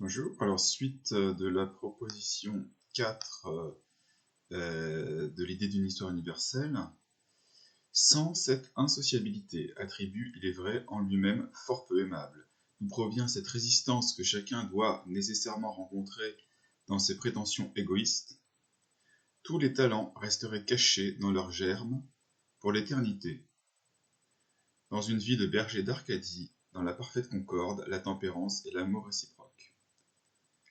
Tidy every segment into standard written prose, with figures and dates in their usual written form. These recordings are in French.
Bonjour, alors suite de la proposition 4 de l'idée d'une histoire universelle, sans cette insociabilité, attribut, il est vrai, en lui-même fort peu aimable, d'où provient cette résistance que chacun doit nécessairement rencontrer dans ses prétentions égoïstes, tous les talents resteraient cachés dans leur germe pour l'éternité. Dans une vie de berger d'Arcadie, dans la parfaite concorde, la tempérance et l'amour réciproque.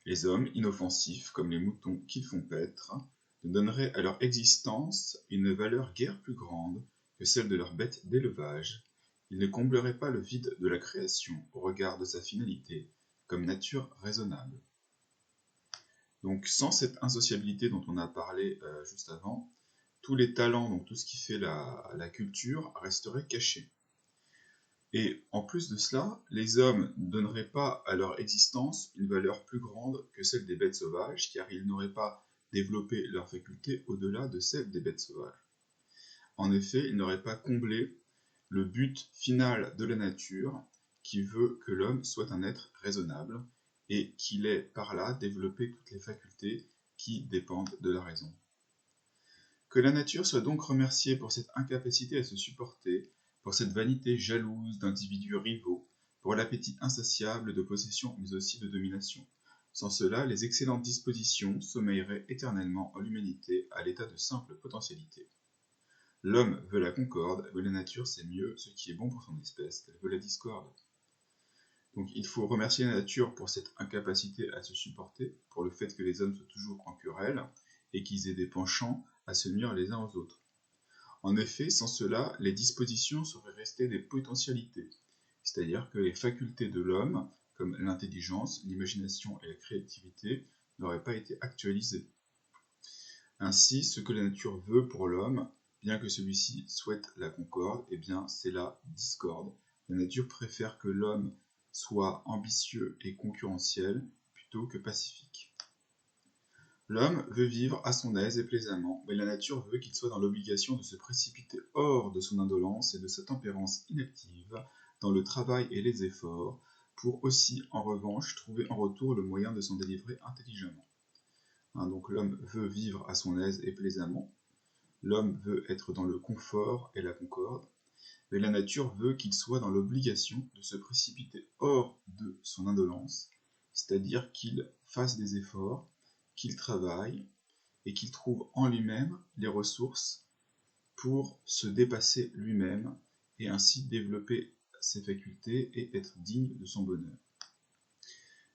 Les hommes, inoffensifs comme les moutons qu'ils font paître, ne donneraient à leur existence une valeur guère plus grande que celle de leurs bêtes d'élevage. Ils ne combleraient pas le vide de la création au regard de sa finalité, comme nature raisonnable. Donc sans cette insociabilité dont on a parlé juste avant, tous les talents, donc tout ce qui fait la culture, resteraient cachés. Et en plus de cela, les hommes ne donneraient pas à leur existence une valeur plus grande que celle des bêtes sauvages, car ils n'auraient pas développé leurs facultés au-delà de celles des bêtes sauvages. En effet, ils n'auraient pas comblé le but final de la nature, qui veut que l'homme soit un être raisonnable, et qu'il ait par là développé toutes les facultés qui dépendent de la raison. Que la nature soit donc remerciée pour cette incapacité à se supporter, pour cette vanité jalouse d'individus rivaux, pour l'appétit insatiable de possession mais aussi de domination. Sans cela, les excellentes dispositions sommeilleraient éternellement en l'humanité à l'état de simple potentialité. L'homme veut la concorde, mais la nature sait mieux ce qui est bon pour son espèce, elle veut la discorde. Donc il faut remercier la nature pour cette incapacité à se supporter, pour le fait que les hommes soient toujours en querelle, et qu'ils aient des penchants à se nuire les uns aux autres. En effet, sans cela, les dispositions seraient restées des potentialités, c'est-à-dire que les facultés de l'homme, comme l'intelligence, l'imagination et la créativité, n'auraient pas été actualisées. Ainsi, ce que la nature veut pour l'homme, bien que celui-ci souhaite la concorde, eh bien c'est la discorde. La nature préfère que l'homme soit ambitieux et concurrentiel plutôt que pacifique. L'homme veut vivre à son aise et plaisamment, mais la nature veut qu'il soit dans l'obligation de se précipiter hors de son indolence et de sa tempérance inactive dans le travail et les efforts, pour aussi, en revanche, trouver en retour le moyen de s'en délivrer intelligemment. Donc l'homme veut vivre à son aise et plaisamment, l'homme veut être dans le confort et la concorde, mais la nature veut qu'il soit dans l'obligation de se précipiter hors de son indolence, c'est-à-dire qu'il fasse des efforts, qu'il travaille, et qu'il trouve en lui-même les ressources pour se dépasser lui-même, et ainsi développer ses facultés et être digne de son bonheur.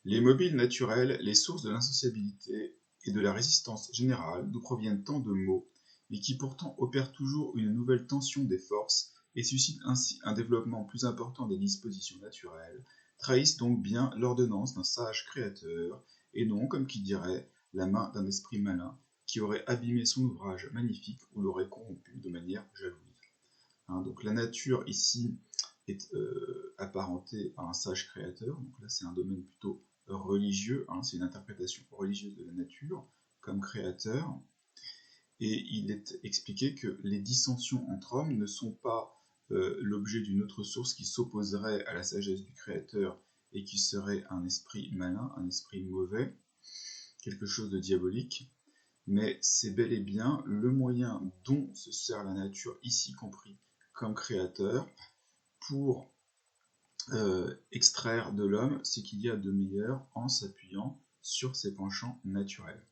Les mobiles naturels, les sources de l'insociabilité et de la résistance générale, d'où proviennent tant de maux, mais qui pourtant opèrent toujours une nouvelle tension des forces et suscitent ainsi un développement plus important des dispositions naturelles, trahissent donc bien l'ordonnance d'un sage créateur, et non, comme qui dirait, la main d'un esprit malin, qui aurait abîmé son ouvrage magnifique ou l'aurait corrompu de manière jalouse. Donc la nature ici est apparentée à un sage créateur, donc là c'est un domaine plutôt religieux, c'est une interprétation religieuse de la nature comme créateur, et il est expliqué que les dissensions entre hommes ne sont pas l'objet d'une autre source qui s'opposerait à la sagesse du créateur et qui serait un esprit malin, un esprit mauvais, quelque chose de diabolique, mais c'est bel et bien le moyen dont se sert la nature, ici compris comme créateur, pour extraire de l'homme ce qu'il y a de meilleur en s'appuyant sur ses penchants naturels.